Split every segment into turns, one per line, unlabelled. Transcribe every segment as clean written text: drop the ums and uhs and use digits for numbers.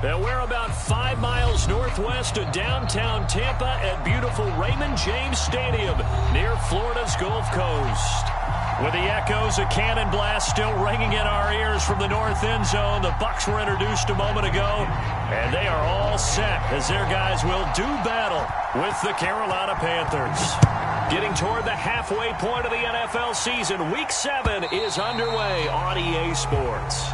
And we're about 5 miles northwest of downtown Tampa at beautiful Raymond James Stadium near Florida's Gulf Coast. With the echoes of cannon blast still ringing in our ears from the north end zone, the Bucs were introduced a moment ago, and they are all set as their guys will do battle with the Carolina Panthers. Getting toward the halfway point of the NFL season, Week 7 is underway on EA Sports.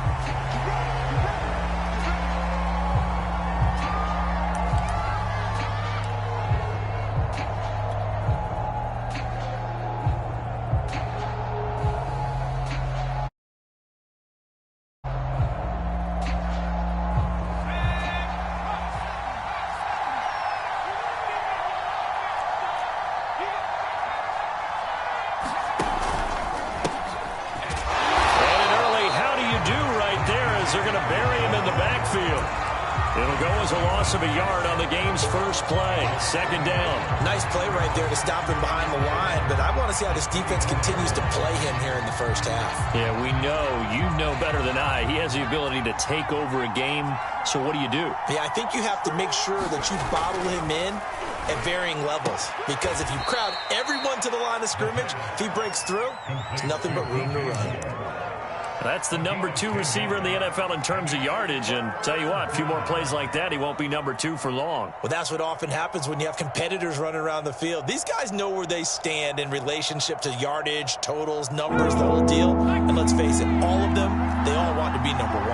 Of a yard on the game's first play. Second down.
Nice play right there to stop him behind the line, but I want to see how this defense continues to play him here in the first half.
Yeah, we know. You know better than I. He has the ability to take over a game, so what do you do?
Yeah, I think you have to make sure that you bottle him in at varying levels, because if you crowd everyone to the line of scrimmage, if he breaks through, there's nothing but room to run.
That's the number 2 receiver in the NFL in terms of yardage, and tell you what, a few more plays like that, he won't be number 2 for long.
Well, that's what often happens when you have competitors running around the field. These guys know where they stand in relationship to yardage, totals, numbers, the whole deal. And let's face it, all of them, they all want to be number 1.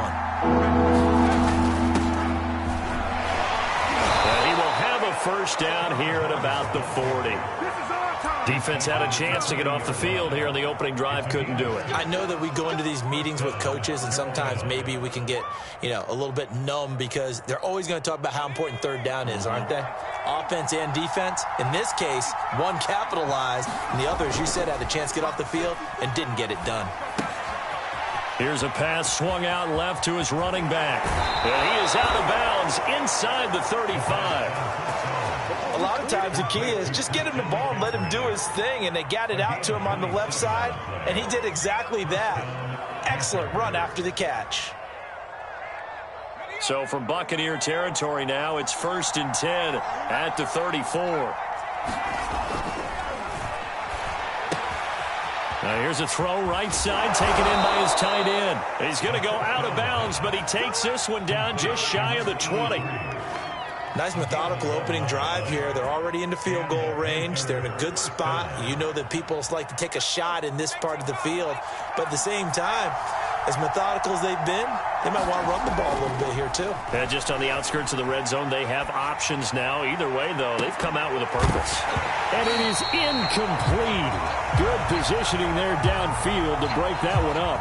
And he will have a first down here at about the 40. Defense had a chance to get off the field here on the opening drive, couldn't do it.
I know that we go into these meetings with coaches, and sometimes maybe we can get, a little bit numb because they're always going to talk about how important third down is, aren't they? Offense and defense. In this case, one capitalized, and the other, as you said, had a chance to get off the field and didn't get it done.
Here's a pass swung out left to his running back. And he is out of bounds inside the 35.
A lot of times the key is just get him the ball and let him do his thing, and they got it out to him on the left side, and he did exactly that. Excellent run after the catch.
So from Buccaneer territory now, it's 1st and 10 at the 34. Now here's a throw right side taken in by his tight end. He's going to go out of bounds, but he takes this one down just shy of the 20.
Nice methodical opening drive here. They're already into field goal range. They're in a good spot. You know that people like to take a shot in this part of the field. But at the same time, as methodical as they've been, they might want to run the ball a little bit here too.
Yeah, just on the outskirts of the red zone, they have options now. Either way, though, they've come out with a purpose. And it is incomplete. Good positioning there downfield to break that one up.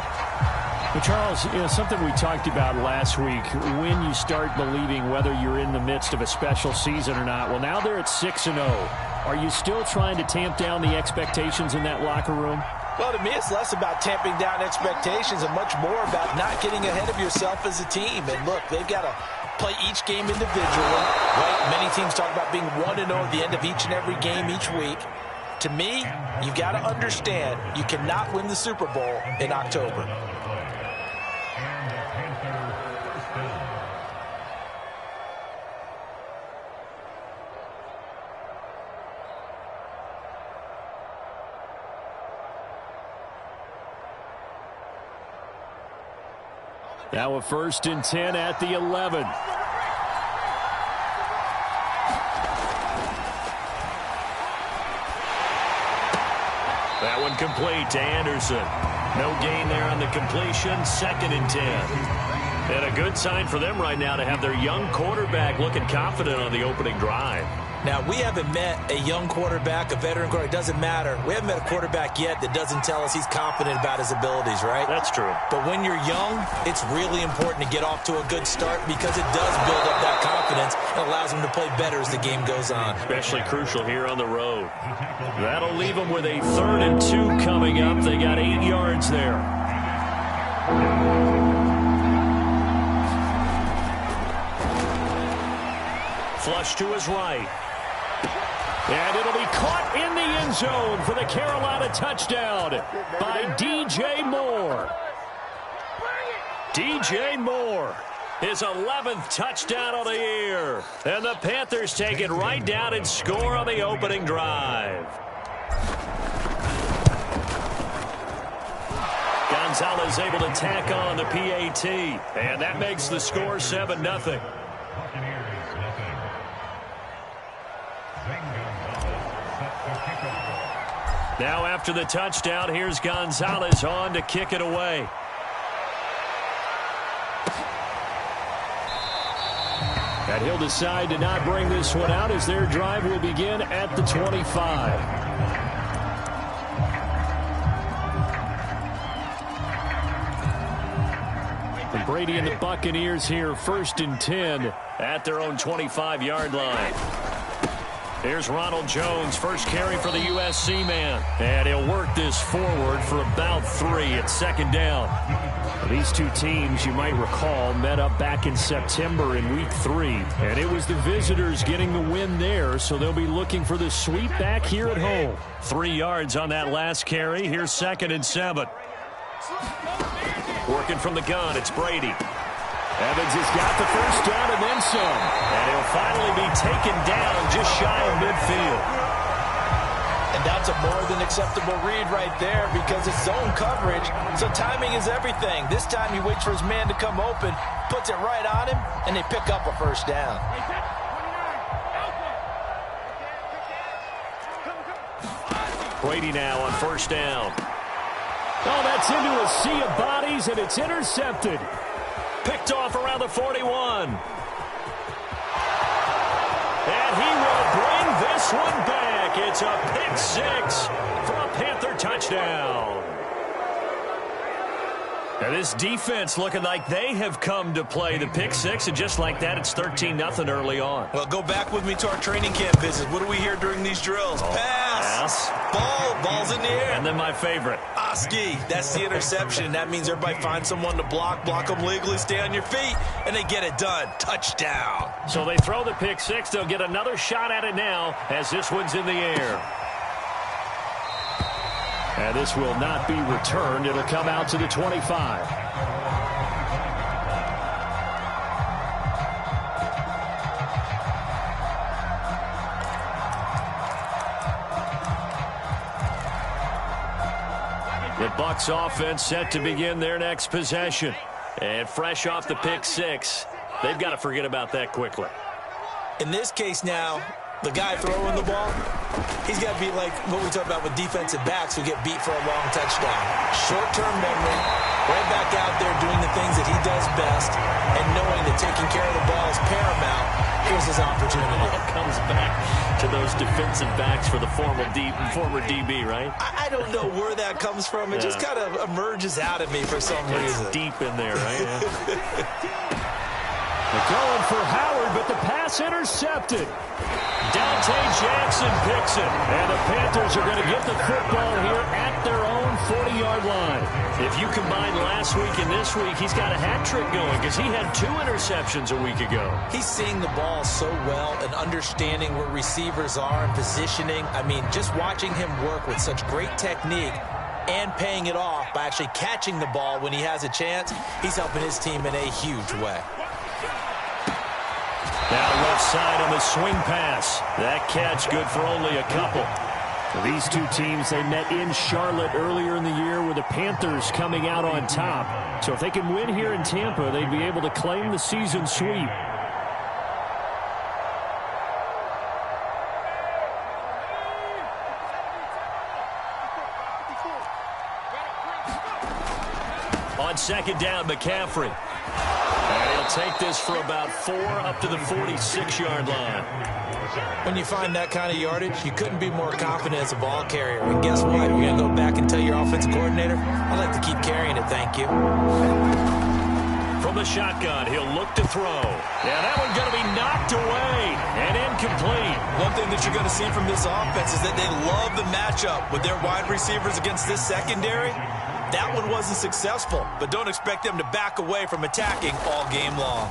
Well, Charles, something we talked about last week, when you start believing whether you're in the midst of a special season or not. Well, now they're at 6-0. Are you still trying to tamp down the expectations in that locker room?
Well, to me, it's less about tamping down expectations and much more about not getting ahead of yourself as a team. And look, they've got to play each game individually, right? Many teams talk about being 1-0 at the end of each and every game each week. To me, you've got to understand you cannot win the Super Bowl in October.
Now a 1st and 10 at the 11.
That one complete to Anderson. No gain there on the completion. 2nd and 10. And a good sign for them right now to have their young quarterback looking confident on the opening drive.
Now, we haven't met a young quarterback, a veteran quarterback. It doesn't matter. We haven't met a quarterback yet that doesn't tell us he's confident about his abilities, right?
That's true.
But when you're young, it's really important to get off to a good start because it does build up that confidence and allows him to play better as the game goes on.
Especially crucial here on the road. That'll leave them with a 3rd and 2 coming up. They got 8 yards there. Flush to his right. And it'll be caught in the end zone for the Carolina touchdown by DJ Moore. DJ Moore. His 11th touchdown of the year. And the Panthers take it right down and score on the opening drive. Gonzalez able to tack on the PAT. And that makes the score 7-0. Now after the touchdown, here's Gonzalez on to kick it away. And he'll decide to not bring this one out as their drive will begin at the 25. And Brady and the Buccaneers here 1st and 10 at their own 25-yard line. Here's Ronald Jones, first carry for the USC man. And he'll work this forward for about 3 at 2nd down. These two teams, you might recall, met up back in September in Week 3. And it was the visitors getting the win there, so they'll be looking for the sweep back here at home. 3 yards on that last carry. Here's 2nd and 7. Working from the gun, it's Brady. Evans has got the first down and then some. And he'll finally be taken down just shy of midfield.
And that's a more than acceptable read right there because it's zone coverage, so timing is everything. This time he waits for his man to come open, puts it right on him, and they pick up a first down.
Brady now on first down.
Oh, that's into a sea of bodies, and it's intercepted.
Picked off around the 41. And he will bring this one back. It's a pick 6 for a Panther touchdown. Now this defense looking like they have come to play the pick 6, and just like that, it's 13-0 early on.
Well, go back with me to our training camp visit. What do we hear during these drills? Pass. Ball's in the air.
And then my favorite.
Oski, that's the interception. That means everybody finds someone to block them legally, stay on your feet, and they get it done. Touchdown.
So they throw the pick 6. They'll get another shot at it now as this one's in the air. And this will not be returned. It'll come out to the 25. The Bucs offense set to begin their next possession. And fresh off the pick 6, they've got to forget about that quickly.
In this case now, the guy throwing the ball, he's got to be like what we talk about with defensive backs who get beat for a long touchdown. Short-term memory, right back out there doing the things that he does best, and knowing that taking care of the ball is paramount. Here's his opportunity.
It comes back to those defensive backs for the former DB, right?
I don't know where that comes from. It just kind of emerges out of me for some reason.
It's deep in there, right?
They're going for Howard, but the pass intercepted.
Dante Jackson picks it. And the Panthers are going to get the football here at their own 40-yard line. If you combine last week and this week, he's got a hat trick going because he had 2 interceptions a week ago.
He's seeing the ball so well and understanding where receivers are and positioning. I mean, just watching him work with such great technique and paying it off by actually catching the ball when he has a chance, he's helping his team in a huge way.
Now left side on the swing pass. That catch good for only a couple.
These two teams, they met in Charlotte earlier in the year with the Panthers coming out on top. So if they can win here in Tampa, they'd be able to claim the season sweep.
On second down, McCaffrey. And he'll take this for about 4 up to the 46-yard line.
When you find that kind of yardage, you couldn't be more confident as a ball carrier. And guess what? You're going to go back and tell your offensive coordinator, I'd like to keep carrying it, thank you.
From the shotgun, he'll look to throw. Yeah, that one's going to be knocked away and incomplete.
One thing that you're going to see from this offense is that they love the matchup with their wide receivers against this secondary. That one wasn't successful, but don't expect them to back away from attacking all game long.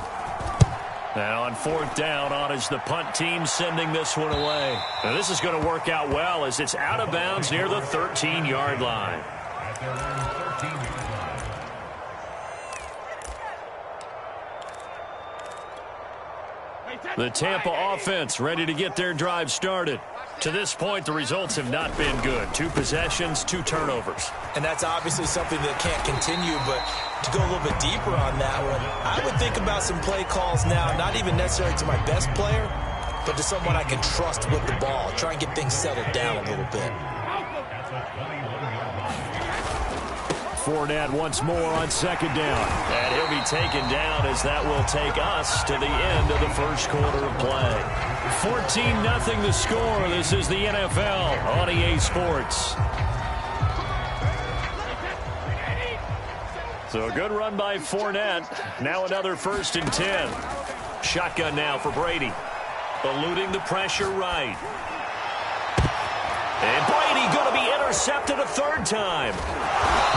Now on 4th down, on is the punt team sending this one away. Now this is going to work out well as it's out of bounds near the 13-yard line. The Tampa offense ready to get their drive started. To this point, the results have not been good. 2 possessions, 2 turnovers.
And that's obviously something that can't continue, but to go a little bit deeper on that one, I would think about some play calls now, not even necessarily to my best player, but to someone I can trust with the ball. Try and get things settled down a little bit.
Fournette once more on 2nd down.
And he'll be taken down as that will take us to the end of the first quarter of play. 14-0 the score. This is the NFL on EA Sports. So a good run by Fournette. Now another 1st and 10. Shotgun now for Brady. Eluding the pressure right. And Brady going to be intercepted a 3rd time.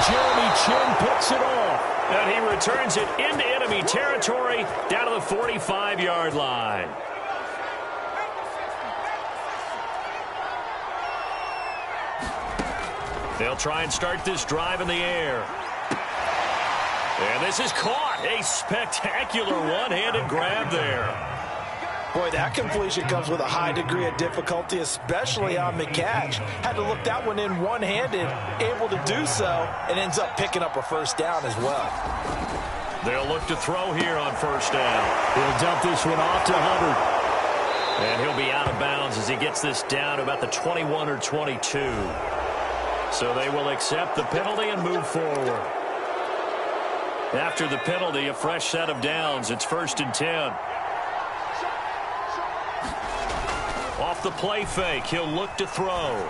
Jeremy Chin picks it off.
And he returns it into enemy territory down to the 45-yard line. They'll try and start this drive in the air. And this is caught. A spectacular one-handed grab there.
Boy, that completion comes with a high degree of difficulty, especially on the catch. Had to look that one in one-handed, able to do so, and ends up picking up a 1st down as well.
They'll look to throw here on 1st down.
He'll dump this one off to Hubbard.
And he'll be out of bounds as he gets this down to about the 21 or 22. So they will accept the penalty and move forward. After the penalty, a fresh set of downs. It's 1st and 10. Off the play fake, he'll look to throw.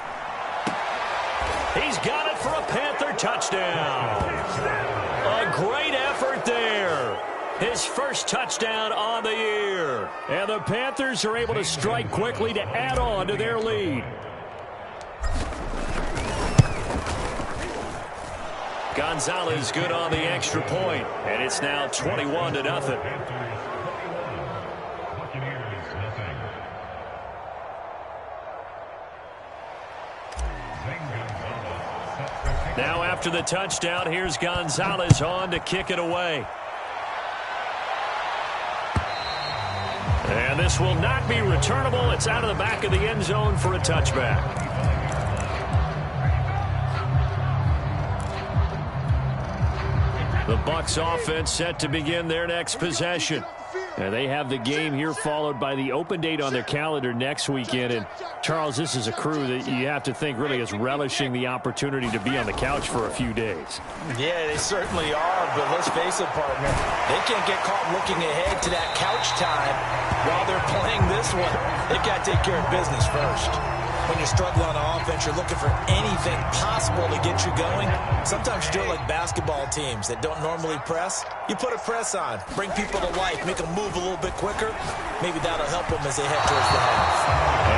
He's got it for a Panther touchdown. A great effort there. His 1st touchdown on the year.
And the Panthers are able to strike quickly to add on to their lead.
Gonzalez good on the extra point, and it's now 21-0. Now after the touchdown, here's Gonzalez on to kick it away. And this will not be returnable. It's out of the back of the end zone for a touchback. The Bucs offense set to begin their next possession.
And they have the game here followed by the open date on their calendar next weekend. And, Charles, this is a crew that you have to think really is relishing the opportunity to be on the couch for a few days.
Yeah, they certainly are, but let's face it, partner. They can't get caught looking ahead to that couch time while they're playing this one. They've got to take care of business first. When you're struggling on offense, you're looking for anything possible to get you going. Sometimes you do it like basketball teams that don't normally press. You put a press on, bring people to life, make them move a little bit quicker. Maybe that'll help them as they head towards the half.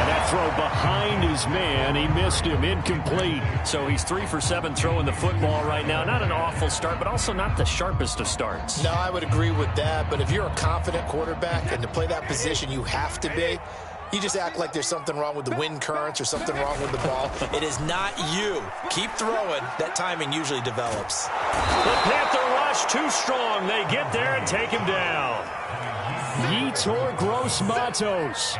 And that throw behind his man, he missed him, incomplete.
So he's 3 for 7 throwing the football right now. Not an awful start, but also not the sharpest of starts.
No, I would agree with that. But if you're a confident quarterback and to play that position you have to be, you just act like there's something wrong with the wind currents or something wrong with the ball.
It is not you. Keep throwing. That timing usually develops.
The Panther rush too strong. They get there and take him down.
Yetur Gross-Matos.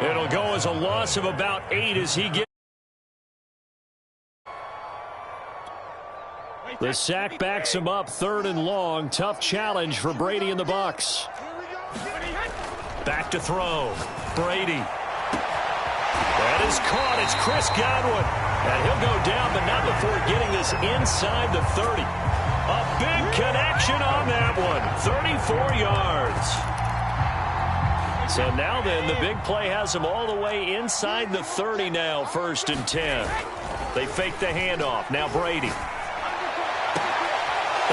It'll go as a loss of about 8 as he gets.
The sack backs him up 3rd and long. Tough challenge for Brady and the Bucs.
Back to throw. Brady. That is caught. It's Chris Godwin. And he'll go down, but not before getting this inside the 30. A big connection on that one. 34 yards. So now then, the big play has him all the way inside the 30 now, 1st and 10. They fake the handoff. Now Brady.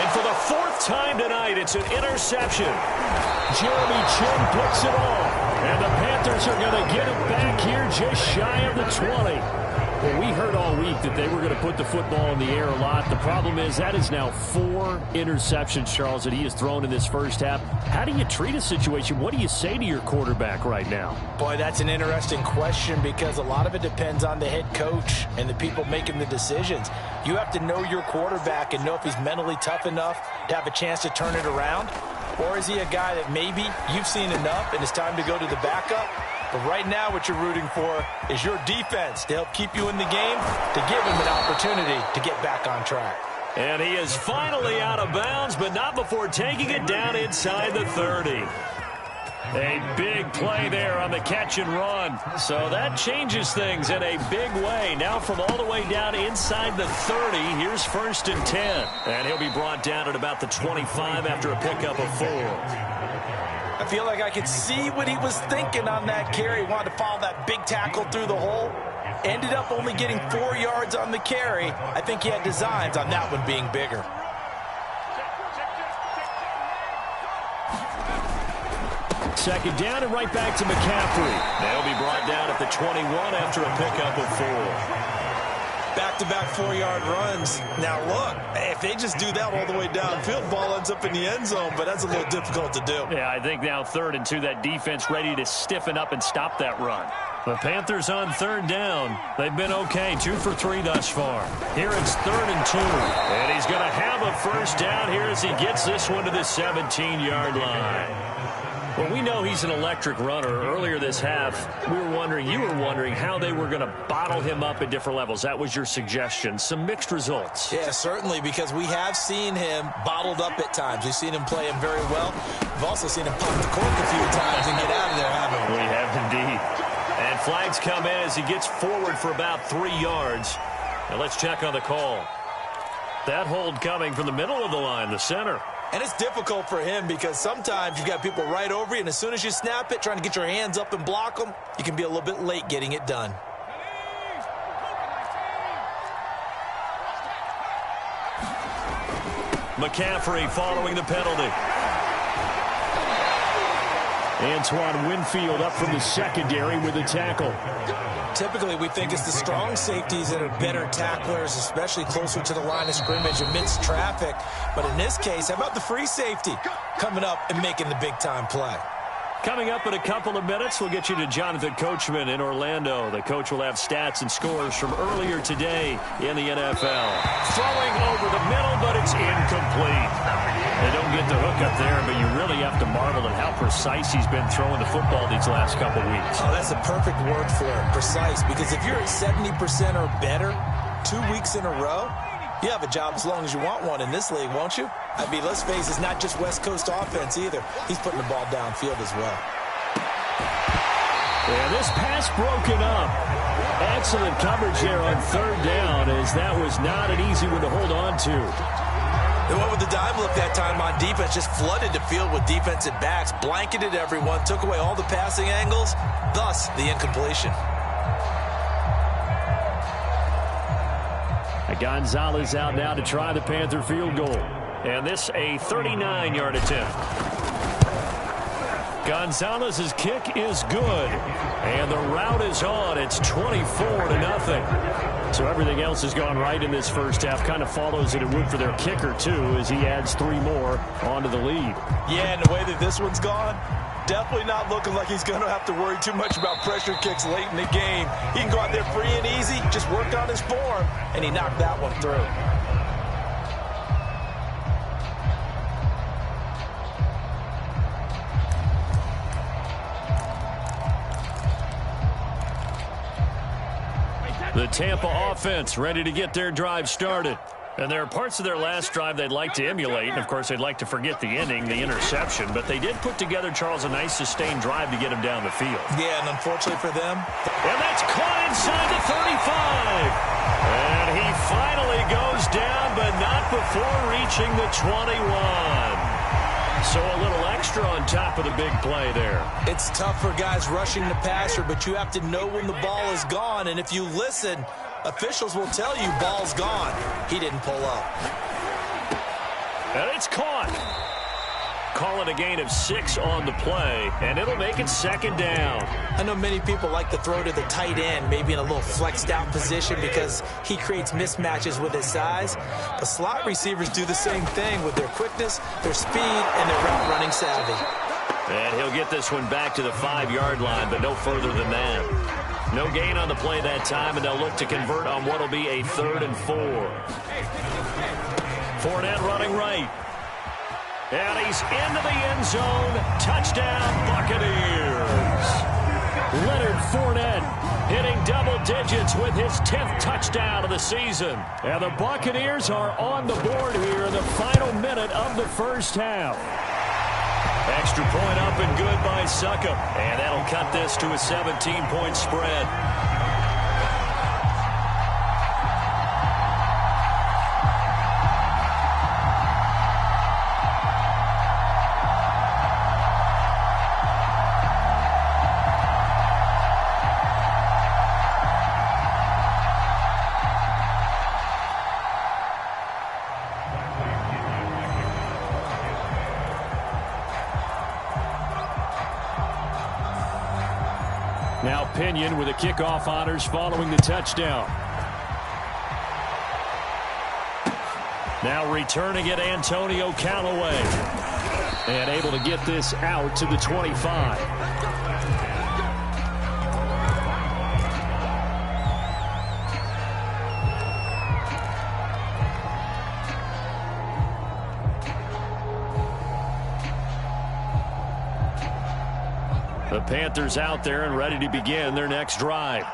And for the 4th time tonight, it's an interception.
Jeremy Chin picks it off. And the Panthers are going to get it back here just shy of the 20. Well, we heard all week that they were going to put the football in the air a lot. The problem is that is now 4 interceptions, Charles, that he has thrown in this first half. How do you treat a situation? What do you say to your quarterback right now?
Boy, that's an interesting question because a lot of it depends on the head coach and the people making the decisions. You have to know your quarterback and know if he's mentally tough enough to have a chance to turn it around. Or is he a guy that maybe you've seen enough and it's time to go to the backup? But right now what you're rooting for is your defense to help keep you in the game, to give him an opportunity to get back on track.
And he is finally out of bounds, but not before taking it down inside the 30. A big play there on the catch and run. So that changes things in a big way. Now from all the way down inside the 30, here's 1st and 10. And he'll be brought down at about the 25 after a pickup of 4.
I feel like I could see what he was thinking on that carry. He wanted to follow that big tackle through the hole. Ended up only getting 4 yards on the carry. I think he had designs on that one being bigger.
Second down and right back to McCaffrey.
They'll be brought down at the 21 after a pickup of 4.
Back-to-back 4-yard runs. Now, look, if they just do that all the way downfield, ball ends up in the end zone, but that's a little difficult to do.
Yeah, I think now 3rd and 2, that defense ready to stiffen up and stop that run.
The Panthers on 3rd down. They've been okay, 2 for 3 thus far. Here it's 3rd and 2. And he's going to have a 1st down here as he gets this one to the 17-yard line. Well, we know he's an electric runner. Earlier this half, you were wondering how they were going to bottle him up at different levels. That was your suggestion. Some mixed results.
Yeah, certainly, because we have seen him bottled up at times. We've seen him play him very well. We've also seen him pop the cork a few times and get out of there, haven't we?
We have indeed. And flags come in as he gets forward for about 3 yards. And let's check on the call. That hold coming from the middle of the line, the center.
And it's difficult for him because sometimes you've got people right over you, and as soon as you snap it, trying to get your hands up and block them, you can be a little bit late getting it done.
McCaffrey following the penalty.
Antoine Winfield up from the secondary with a tackle.
Typically, we think it's the strong safeties that are better tacklers, especially closer to the line of scrimmage amidst traffic. But in this case, how about the free safety coming up and making the big-time play?
Coming up in a couple of minutes, we'll get you to Jonathan Coachman in Orlando. The coach will have stats and scores from earlier today in the NFL. Throwing over the middle, but it's incomplete. They don't get the hook up there, but you really have to marvel at how precise he's been throwing the football these last couple weeks.
Oh, that's a perfect word for it, precise, because if you're at 70% or better 2 weeks in a row, you have a job as long as you want one in this league, won't you? I mean, let's face it, it's not just West Coast offense either. He's putting the ball downfield as well.
And this pass broken up. Excellent coverage there on 3rd down, as that was not an easy one to hold on to.
They went with the dime look that time on defense, just flooded the field with defensive backs, blanketed everyone, took away all the passing angles, thus the incompletion.
Gonzalez out now to try the Panther field goal.
And this a 39-yard attempt. Gonzalez's kick is good. And the route is on. It's 24-0.
So everything else has gone right in this first half. Kind of follows it would for their kicker, too, as he adds 3 more onto the lead.
Yeah, and the way that this one's gone, definitely not looking like he's going to have to worry too much about pressure kicks late in the game. He can go out there free and easy, just work on his form, and he knocked that one through.
The Tampa offense ready to get their drive started. And there are parts of their last drive they'd like to emulate. And, of course, they'd like to forget the ending, the interception. But they did put together, Charles, a nice sustained drive to get him down the field.
Yeah, and unfortunately for them.
And that's caught inside the 35. And he finally goes down, but not before reaching the 21. So a little extra on top of the big play there.
It's tough for guys rushing the passer, but you have to know when the ball is gone. And if you listen, officials will tell you ball's gone. He didn't pull up.
And it's caught. Call it a gain of 6 on the play, and it'll make it 2nd down.
I know many people like to throw to the tight end, maybe in a little flexed out position because he creates mismatches with his size. But slot receivers do the same thing with their quickness, their speed, and their route running savvy.
And he'll get this one back to the 5-yard line, but no further than that. No gain on the play that time, and they'll look to convert on what will be a 3rd and 4. Fournette running right. And he's into the end zone. Touchdown, Buccaneers. Leonard Fournette hitting double digits with his 10th touchdown of the season. And the Buccaneers are on the board here in the final minute of the first half. Extra point up and good by Succop. And that'll cut this to a 17-point spread.
Now Pinion with the kickoff honors following the touchdown. Now returning it, Antonio Callaway. And able to get this out to the 25. The Panthers out there and ready to begin their next drive.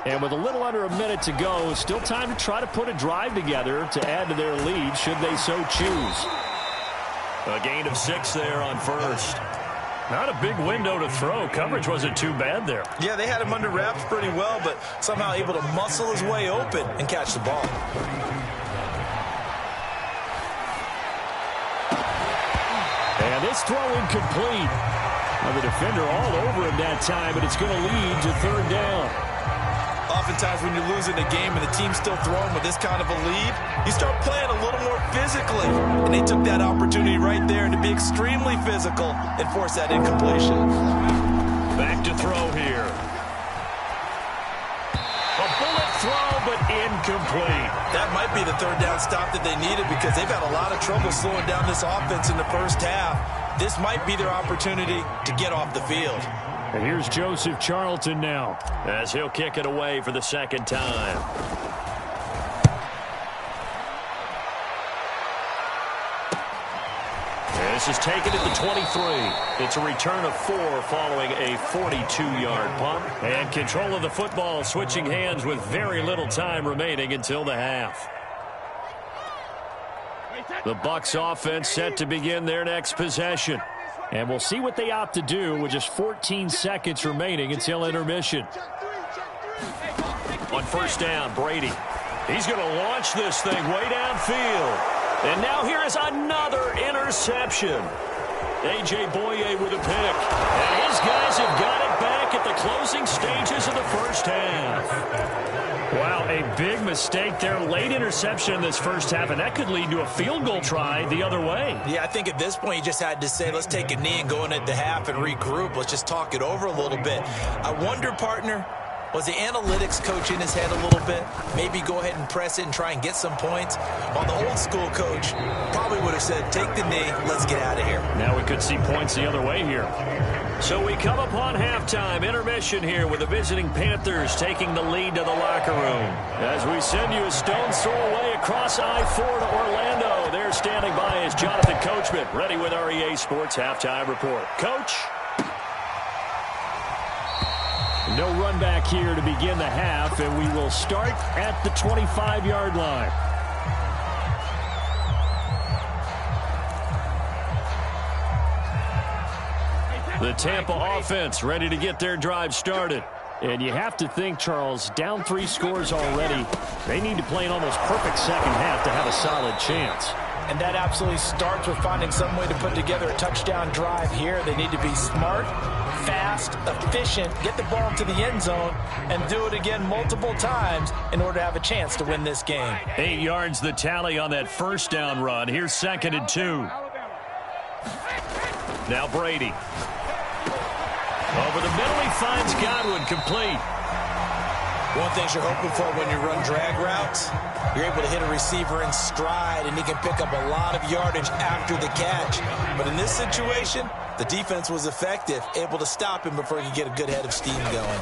And with a little under a minute to go, still time to try to put a drive together to add to their lead should they so choose.
A gain of 6 there on first. Not a big window to throw. Coverage wasn't too bad there.
Yeah, they had him under wraps pretty well, but somehow able to muscle his way open and catch the ball.
And this throw incomplete. Well, the defender all over him that time, but it's going to lead to third down.
Oftentimes when you're losing a game and the team's still throwing with this kind of a lead, you start playing a little more physically. And they took that opportunity right there to be extremely physical and force that incompletion.
Back to throw here. A bullet throw, but incomplete.
That might be the third down stop that they needed because they've had a lot of trouble slowing down this offense in the first half. This might be their opportunity to get off the field.
And here's Joseph Charlton now,
as he'll kick it away for the second time. This is taken at the 23. It's a return of 4 following a 42-yard punt. And control of the football switching hands with very little time remaining until the half. The Bucs offense set to begin their next possession.
And we'll see what they opt to do with just 14 seconds remaining until intermission.
On first down, Brady. He's going to launch this thing way downfield. And now here is another interception. A.J. Boye with a pick. And his guys have got it back at the closing stages of the first half.
Wow, a big mistake there. Late interception in this first half, and that could lead to a field goal try the other way.
Yeah, I think at this point you just had to say, let's take a knee and go in at the half and regroup. Let's just talk it over a little bit. I wonder, partner, was the analytics coach in his head a little bit? Maybe go ahead and press it and try and get some points. While the old school coach probably would have said, take the knee, let's get out of here.
Now we could see points the other way here.
So we come upon halftime, intermission here with the visiting Panthers taking the lead to the locker room. As we send you a stone's throw away across I-4 to Orlando. There standing by is Jonathan Coachman, ready with our EA Sports Halftime Report. Coach?
No run back here to begin the half, and we will start at the 25-yard line. The Tampa offense ready to get their drive started. And you have to think, Charles, down 3 scores already. They need to play an almost perfect second half to have a solid chance.
And that absolutely starts with finding some way to put together a touchdown drive here. They need to be smart, fast, efficient, get the ball to the end zone, and do it again multiple times in order to have a chance to win this game.
8 yards the tally on that first down run. Here's 2nd and 2. Now Brady. Over the middle, he finds Godwin, complete.
One thing you're hoping for when you run drag routes, you're able to hit a receiver in stride, and he can pick up a lot of yardage after the catch. But in this situation, the defense was effective, able to stop him before he could get a good head of steam going.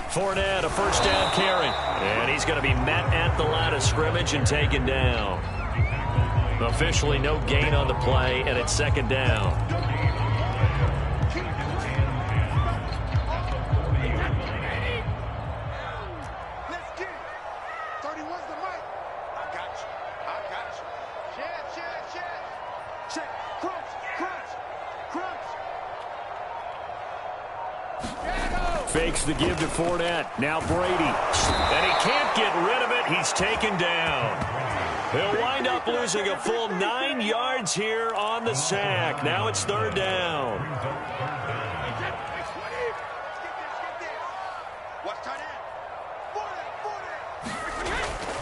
Fournette, a first down carry. And he's going to be met at the line of scrimmage and taken down. Officially no gain on the play, and it's second down.
Fakes the give to Fournette. Now Brady.
And he can't get rid of it. He's taken down. He'll wind up losing a full 9 yards here on the sack. Now it's third down.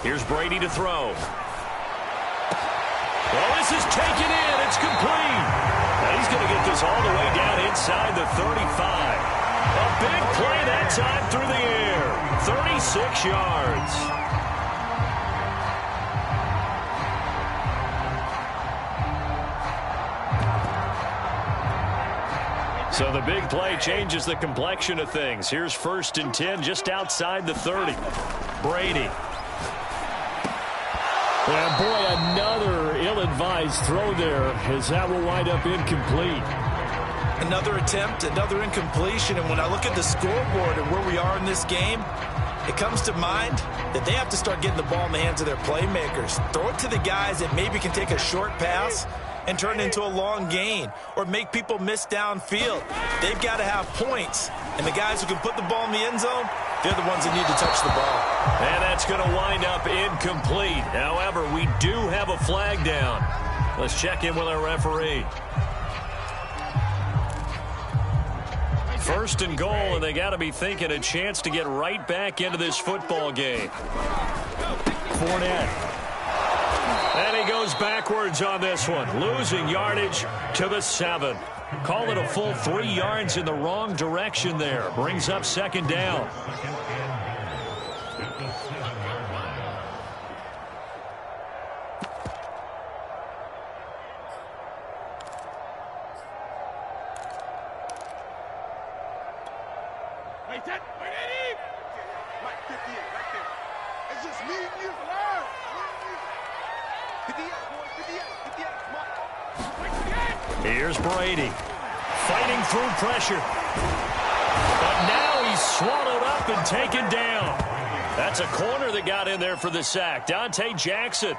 Here's Brady to throw. Well, this is taken in. It's complete. Now he's going to get this all the way down inside the 35. A big play that time through the air. 36 yards. So the big play changes the complexion of things. Here's 1st and 10 just outside the 30. Brady.
And boy, another ill-advised throw there as that will wind up incomplete.
Another attempt, another incompletion, and when I look at the scoreboard and where we are in this game, it comes to mind that they have to start getting the ball in the hands of their playmakers. Throw it to the guys that maybe can take a short pass and turn it into a long gain or make people miss downfield. They've got to have points, and the guys who can put the ball in the end zone, they're the ones that need to touch the ball.
And that's going to wind up incomplete. However, we do have a flag down. Let's check in with our referee. 1st and goal, and they got to be thinking a chance to get right back into this football game.
Fournette.
And he goes backwards on this one, losing yardage to the 7. Call it a full 3 yards in the wrong direction there. Brings up second down. Here's Brady, fighting through pressure. But now he's swallowed up and taken down. That's a corner that got in there for the sack. Dante Jackson.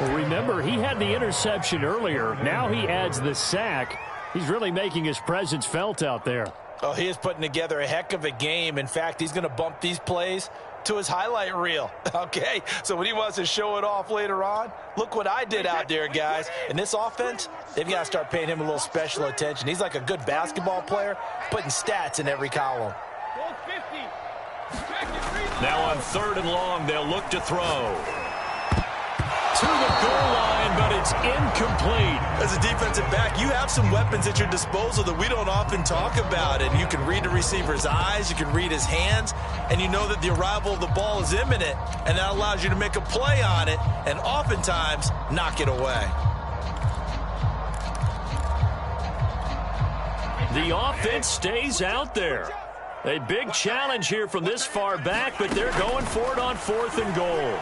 Well, remember, he had the interception earlier. Now he adds the sack. He's really making his presence felt out there.
Oh, he is putting together a heck of a game. In fact, he's going to bump these plays to his highlight reel. Okay, so when he wants to show it off later on, look what I did out there, guys. In this offense, they've got to start paying him a little special attention. He's like a good basketball player, putting stats in every column.
Now on 3rd and long, they'll look to throw. To the goal line, but it's incomplete.
As a defensive back, you have some weapons at your disposal that we don't often talk about. And you can read the receiver's eyes, you can read his hands, and you know that the arrival of the ball is imminent, and that allows you to make a play on it and oftentimes knock it away.
The offense stays out there. A big challenge here from this far back, but they're going for it on 4th and goal.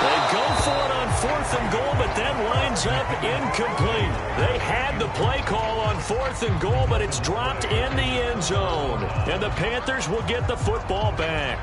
They go for it on 4th and goal, but that winds up incomplete. They had the play call on 4th and goal, but it's dropped in the end zone. And the Panthers will get the football back.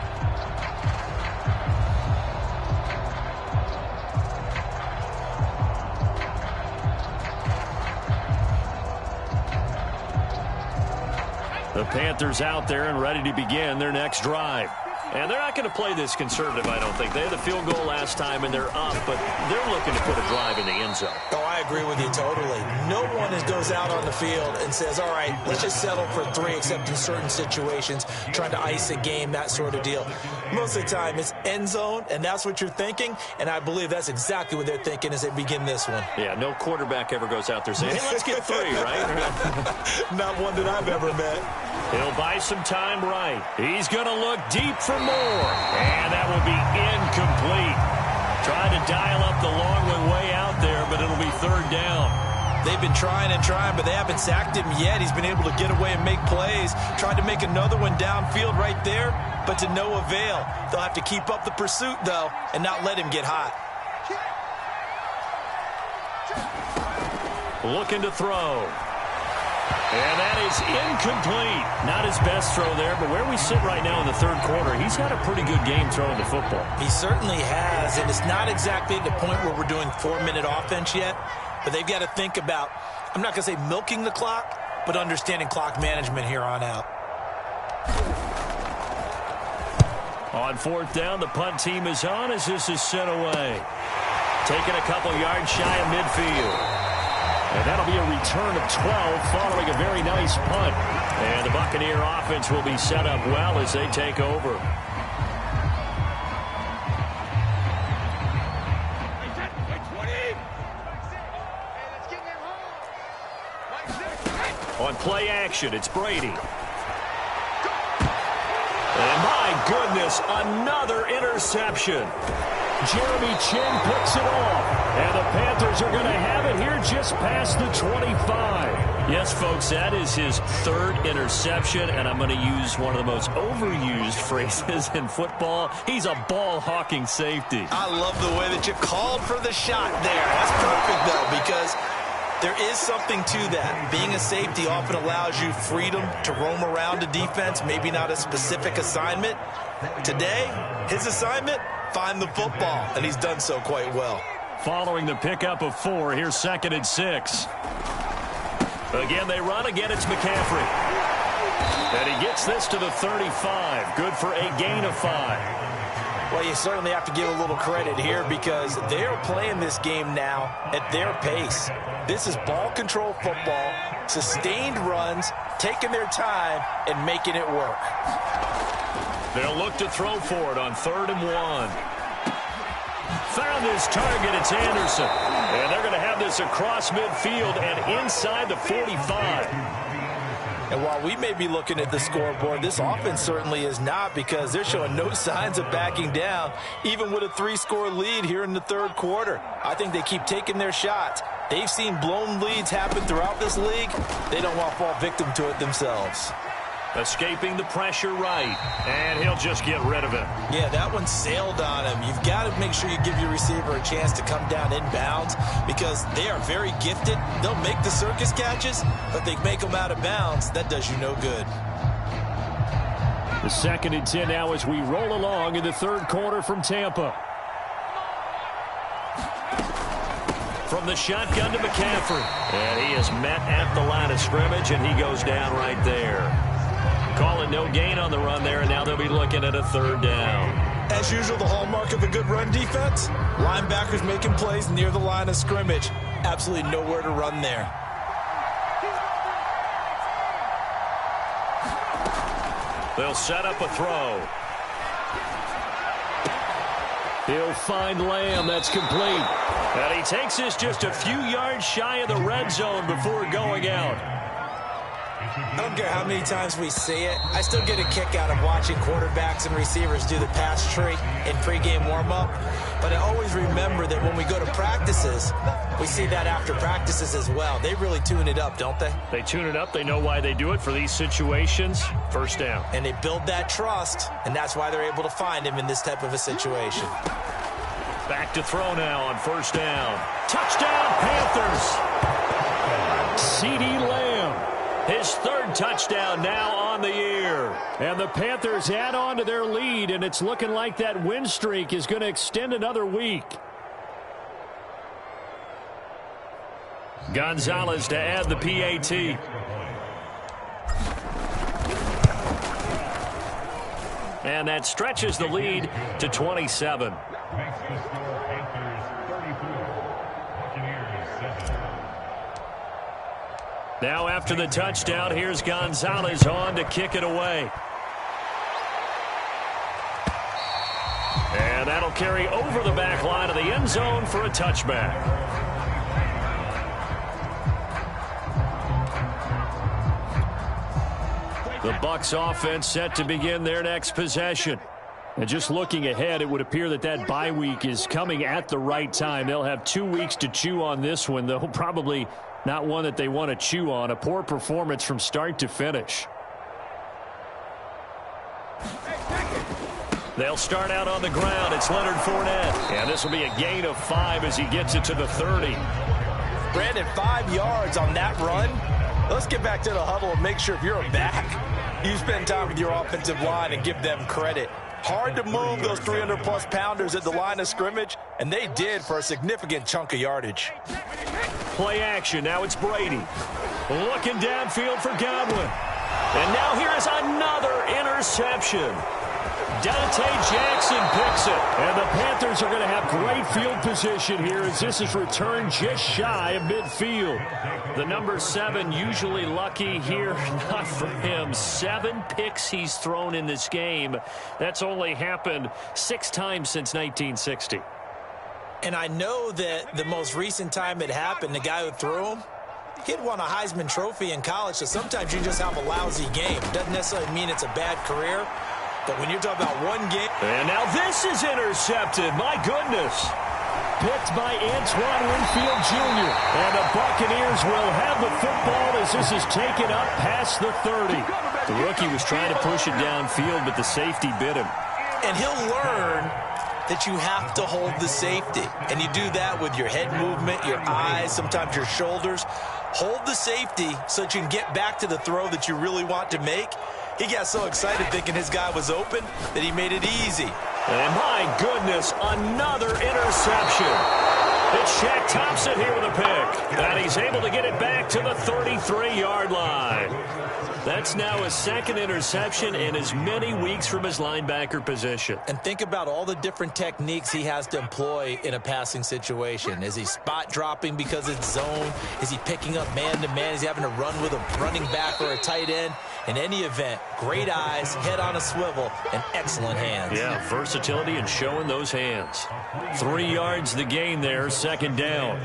The Panthers out there and ready to begin their next drive. And they're not going to play this conservative, I don't think. They had the field goal last time, and they're up, but they're looking to put a drive in the end zone.
Oh, I agree with you totally. No one goes out on the field and says, all right, let's just settle for 3, except in certain situations, trying to ice a game, that sort of deal. Most of the time, it's end zone, and that's what you're thinking, and I believe that's exactly what they're thinking as they begin this one.
Yeah, no quarterback ever goes out there saying, hey, let's get 3, right?
Not one that I've ever met.
He'll buy some time right. He's going to look deep for more. And that will be incomplete. Trying to dial up the long way out there, but it'll be 3rd down.
They've been trying and trying, but they haven't sacked him yet. He's been able to get away and make plays. Tried to make another one downfield right there, but to no avail. They'll have to keep up the pursuit, though, and not let him get hot.
Looking to throw. And that is incomplete. Not his best throw there, but where we sit right now in the third quarter, he's had a pretty good game throwing the football.
He certainly has, and it's not exactly at the point where we're doing 4-minute offense yet, but they've got to think about, I'm not going to say milking the clock, but understanding clock management here on out.
On fourth down, the punt team is on as this is sent away. Taking a couple yards shy of midfield. And that'll be a return of 12 following a very nice punt. And the Buccaneer offense will be set up well as they take over. On play action, it's Brady. And my goodness, another interception. Jeremy Chin picks it off. And the Panthers are going to have it here just past the 25. Yes, folks, that is his third interception, and I'm going to use one of the most overused phrases in football. He's a ball-hawking safety.
I love the way that you called for the shot there. That's perfect, though, because there is something to that. Being a safety often allows you freedom to roam around a defense, maybe not a specific assignment. Today, his assignment, find the football, and he's done so quite well.
Following the pickup of 4, here's 2nd and 6. Again, they run. Again, it's McCaffrey. And he gets this to the 35. Good for a gain of 5.
Well, you certainly have to give a little credit here because they are playing this game now at their pace. This is ball control football, sustained runs, taking their time, and making it work.
They'll look to throw for it on 3rd and 1. Found his target. It's Anderson. And they're going to have this across midfield and inside the 45.
And while we may be looking at the scoreboard, this offense certainly is not because they're showing no signs of backing down, even with a 3-score lead here in the third quarter. I think they keep taking their shots. They've seen blown leads happen throughout this league. They don't want to fall victim to it themselves.
Escaping the pressure right, and he'll just get rid of it.
Yeah, that one sailed on him. You've got to make sure you give your receiver a chance to come down inbounds because they are very gifted. They'll make the circus catches, but they make them out of bounds. That does you no good.
The 2nd and 10 now as we roll along in the third quarter from Tampa.
From the shotgun to McCaffrey. And he is met at the line of scrimmage, and he goes down right there. Calling no gain on the run there, and now they'll be looking at a 3rd down.
As usual, the hallmark of a good run defense, linebackers making plays near the line of scrimmage. Absolutely nowhere to run there.
They'll set up a throw.
He'll find Lamb. That's complete.
And he takes this just a few yards shy of the red zone before going out.
I don't care how many times we see it. I still get a kick out of watching quarterbacks and receivers do the pass tree in pregame warm-up. But I always remember that when we go to practices, we see that after practices as well. They really tune it up, don't they?
They tune it up. They know why they do it for these situations. 1st down.
And they build that trust, and that's why they're able to find him in this type of a situation.
Back to throw now on 1st down. Touchdown, Panthers!
CeeDee Lamb.
His 3rd touchdown now on the year.
And the Panthers add on to their lead, and it's looking like that win streak is going to extend another week.
Gonzalez to add the PAT. And that stretches the lead to 27. Now after the touchdown, here's Gonzalez on to kick it away. And that'll carry over the back line of the end zone for a touchback. The Bucs offense set to begin their next possession. And just looking ahead, it would appear that that bye week is coming at the right time. They'll have 2 weeks to chew on this one, though probably not one that they want to chew on. A poor performance from start to finish. They'll start out on the ground. It's Leonard Fournette. And this will be a gain of 5 as he gets it to the 30.
Brandon, 5 yards on that run. Let's get back to the huddle and make sure if you're a back, you spend time with your offensive line and give them credit. Hard to move those 300-plus pounders at the line of scrimmage, and they did for a significant chunk of yardage.
Play action. Now it's Brady. Looking downfield for Godwin. And now here is another interception. Dante Jackson picks it. And the Panthers are going to have great field position here as this is returned just shy of midfield. The number 7 usually lucky here. Not for him. 7 picks he's thrown in this game. That's only happened 6 times since 1960.
And I know that the most recent time it happened, the guy who threw him, he'd won a Heisman Trophy in college, so sometimes you just have a lousy game. Doesn't necessarily mean it's a bad career, but when you're talking about one game.
And now this is intercepted. My goodness.
Picked by Antoine Winfield Jr. And the Buccaneers will have the football as this is taken up past the 30.
The rookie was trying to push it downfield, but the safety bit him.
And he'll learn that you have to hold the safety. And you do that with your head movement, your eyes, sometimes your shoulders. Hold the safety so that you can get back to the throw that you really want to make. He got so excited thinking his guy was open that he made it easy.
And my goodness, another interception. It's Shaq Thompson here with a pick. And he's able to get it back to the 33-yard line. That's now his second interception in as many weeks from his linebacker position.
And think about all the different techniques he has to employ in a passing situation. Is he spot dropping because it's zone? Is he picking up man-to-man? Is he having to run with a running back or a tight end? In any event, great eyes, head on a swivel, and excellent hands.
Yeah, versatility and showing those hands. 3 yards the gain there, second down.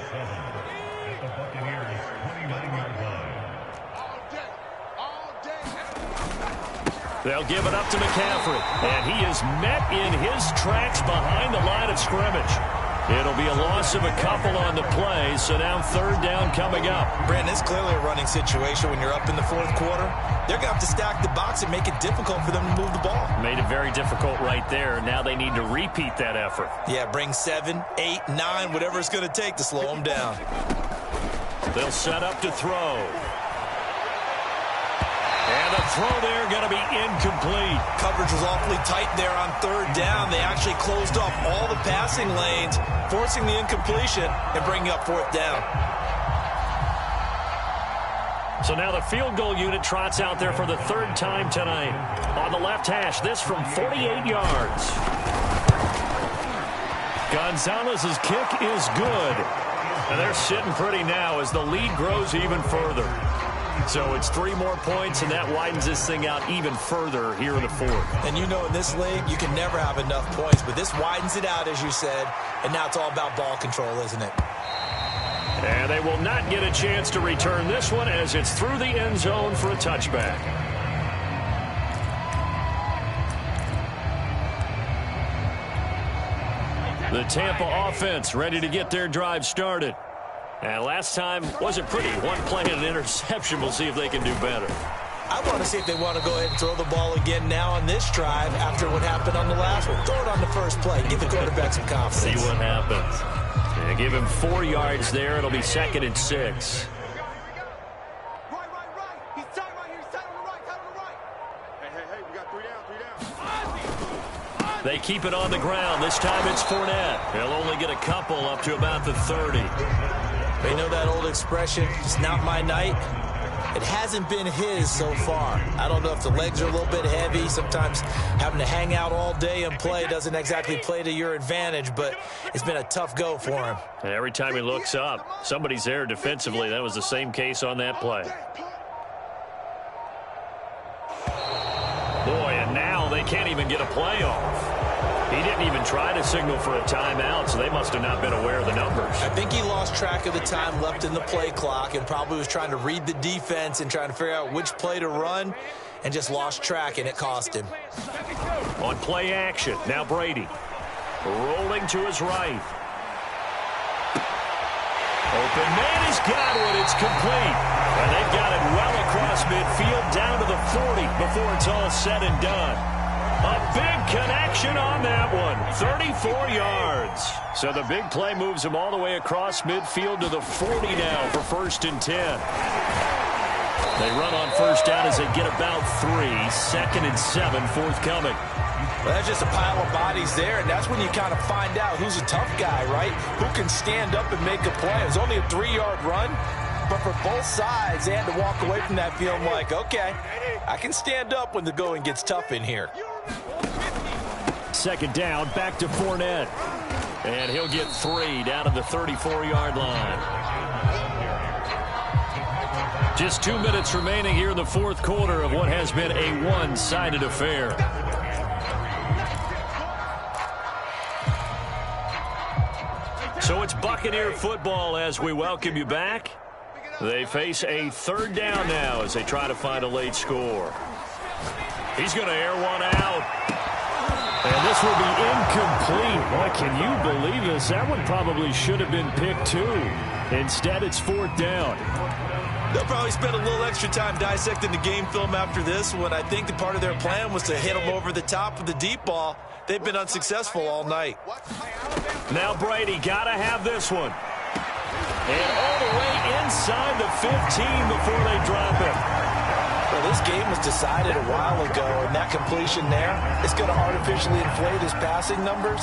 They'll give it up to McCaffrey. And he is met in his tracks behind the line of scrimmage. It'll be a loss of a couple on the play, so now third down coming up.
Brandon, it's clearly a running situation when you're up in the fourth quarter. They're going to have to stack the box and make it difficult for them to move the ball.
Made it very difficult right there. Now they need to repeat that effort.
Yeah, bring 7, 8, 9, whatever it's going to take to slow them down.
They'll set up to throw. And the throw there going to be incomplete.
Coverage was awfully tight there on third down. They actually closed off all the passing lanes, forcing the incompletion and bringing up fourth down.
So now the field goal unit trots out there for the third time tonight. On the left hash, this from 48 yards. Gonzalez's kick is good. And they're sitting pretty now as the lead grows even further. So it's 3 more points, and that widens this thing out even further here in the fourth.
And you know in this league, you can never have enough points, but this widens it out, as you said, and now it's all about ball control, isn't it?
And they will not get a chance to return this one as it's through the end zone for a touchback. The Tampa offense ready to get their drive started. And last time wasn't pretty. One play and an interception. We'll see if they can do better.
I want to see if they want to go ahead and throw the ball again now on this drive after what happened on the last one. Throw it on the first play. Give the quarterback some confidence.
See what happens. And give him 4 yards there. It'll be 2nd and 6. They keep it on the ground. This time it's Fournette. They'll only get a couple up to about the 30.
They know that old expression, it's not my night. It hasn't been his so far. I don't know if the legs are a little bit heavy. Sometimes having to hang out all day and play doesn't exactly play to your advantage, but it's been a tough go for him.
And every time he looks up, somebody's there defensively. That was the same case on that play. Boy, and now they can't even get a play off. He didn't even try to signal for a timeout, so they must have not been aware of the numbers.
I think he lost track of the time left in the play clock and probably was trying to read the defense and trying to figure out which play to run and just lost track, and it cost him.
On play action, now Brady. Rolling to his right. Open man is Godwin. It's complete. And they've got it well across midfield down to the 40 before it's all said and done. A big connection on that one. 34 yards. So the big play moves him all the way across midfield to the 40 now for 1st and 10. They run on first down as they get about 3. 2nd and 7 forthcoming.
Well, that's just a pile of bodies there, and that's when you kind of find out who's a tough guy, right? Who can stand up and make a play. It was only a 3-yard run, but for both sides, they had to walk away from that feeling like, okay, I can stand up when the going gets tough in here.
2nd down, back to Fournette.
And he'll get 3 down to the 34-yard line. Just 2 minutes remaining here in the 4th quarter of what has been a one-sided affair. So it's Buccaneer football as we welcome you back. They face a 3rd down now as they try to find a late score. He's going to air one out.
And this will be incomplete. Boy, can you believe this? That one probably should have been picked too. Instead, it's 4th down.
They'll probably spend a little extra time dissecting the game film after this one. I think the part of their plan was to hit them over the top with the deep ball. They've been unsuccessful all night.
Now Brady got to have this one. And all the way inside the 15 before they drop it.
Well, this game was decided a while ago, and that completion there is going to artificially inflate his passing numbers.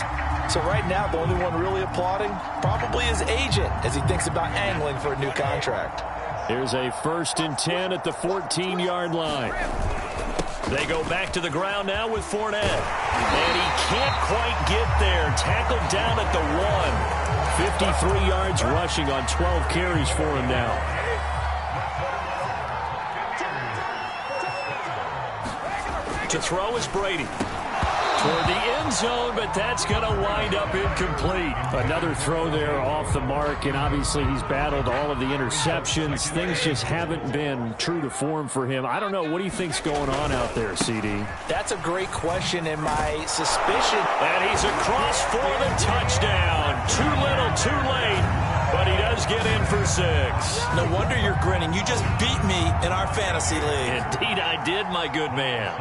So right now, the only one really applauding probably his agent as he thinks about angling for a new contract.
Here's a 1st and 10 at the 14-yard line.
They go back to the ground now with Fournette. And he can't quite get there. Tackled down at the 1.
53 yards rushing on 12 carries for him now.
To throw is Brady. Toward the end zone, but that's going to wind up incomplete.
Another throw there off the mark, and obviously he's battled all of the interceptions. Things just haven't been true to form for him. I don't know. What do you think's going on out there, CD?
That's a great question, and my suspicion...
And he's across for the touchdown. Too little, too late, but he does get in for 6.
No wonder you're grinning. You just beat me in our fantasy league.
Indeed I did, my good man.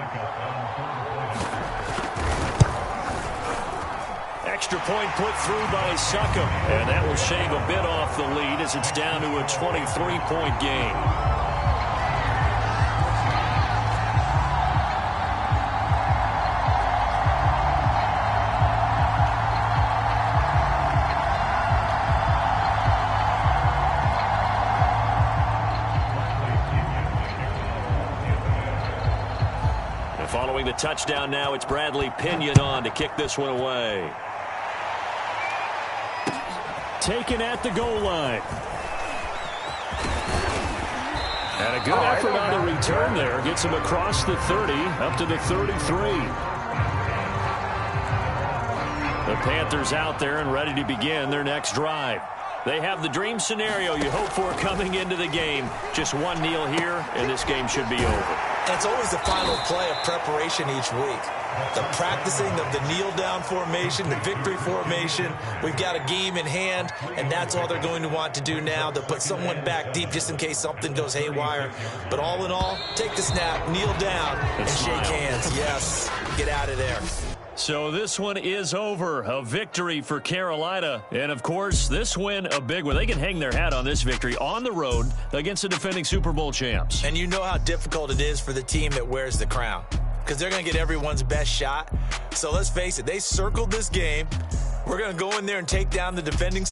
Extra point put through by Succop, and that will shave a bit off the lead as it's down to a 23-point game. And following the touchdown now, it's Bradley Pinion on to kick this one away.
Taken at the goal line. And a good effort on the return there. Gets him across the 30, up to the 33. The Panthers out there and ready to begin their next drive. They have the dream scenario you hope for coming into the game. Just one kneel here, and this game should be over.
And it's always the final play of preparation each week. The practicing of the kneel-down formation, the victory formation. We've got a game in hand, and that's all they're going to want to do now, to put someone back deep just in case something goes haywire. But all in all, take the snap, kneel down, and shake hands. Yes, get out of there.
So this one is over. A victory for Carolina. And, of course, this win, a big one. They can hang their hat on this victory on the road against the defending Super Bowl champs.
And you know how difficult it is for the team that wears the crown, because they're going to get everyone's best shot. So let's face it, they circled this game. We're going to go in there and take down the defending